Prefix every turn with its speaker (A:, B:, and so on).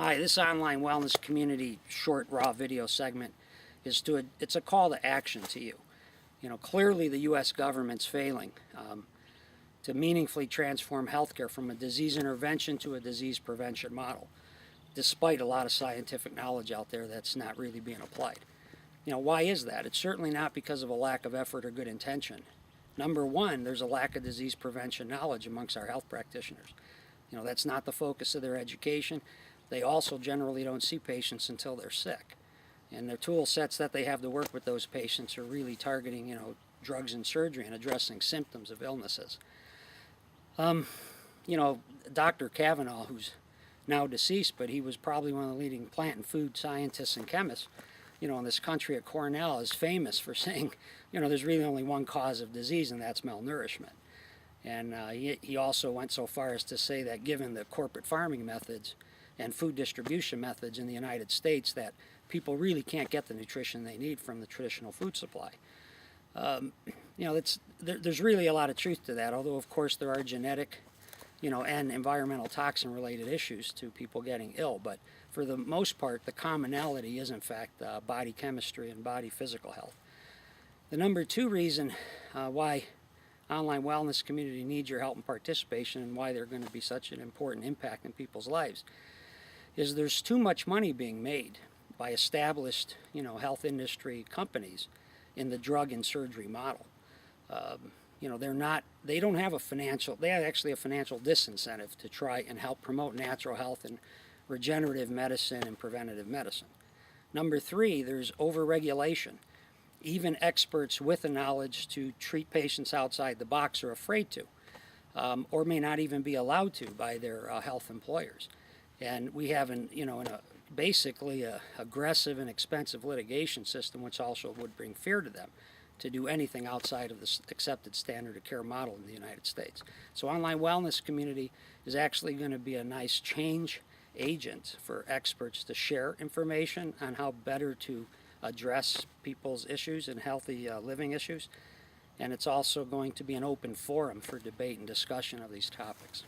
A: Hi, this online wellness community short raw video segment it's a call to action to you. Clearly the U.S. government's failing to meaningfully transform healthcare from a disease intervention to a disease prevention model, despite a lot of scientific knowledge out there that's not really being applied. Why is that? It's certainly not because of a lack of effort or good intention. Number one, there's a lack of disease prevention knowledge amongst our health practitioners. That's not the focus of their education. They also generally don't see patients until they're sick. And their tool sets that they have to work with those patients are really targeting, drugs and surgery and addressing symptoms of illnesses. Dr. Kavanaugh, who's now deceased, but he was probably one of the leading plant and food scientists and chemists, in this country at Cornell, is famous for saying, there's really only one cause of disease, and that's malnourishment. And he also went so far as to say that given the corporate farming methods and food distribution methods in the United States, that people really can't get the nutrition they need from the traditional food supply. There's really a lot of truth to that, although of course there are genetic, and environmental toxin related issues to people getting ill. But for the most part, the commonality is in fact body chemistry and body physical health. The number two reason why online wellness community needs your help and participation, and why they're going to be such an important impact in people's lives, is there's too much money being made by established, health industry companies in the drug and surgery model. They don't have they have actually a financial disincentive to try and help promote natural health and regenerative medicine and preventative medicine. Number three, there's overregulation. Even experts with the knowledge to treat patients outside the box are afraid to, or may not even be allowed to by their health employers. And we have basically a aggressive and expensive litigation system, which also would bring fear to them to do anything outside of the accepted standard of care model in the United States. So online wellness community is actually going to be a nice change agent for experts to share information on how better to address people's issues and healthy living issues. And it's also going to be an open forum for debate and discussion of these topics.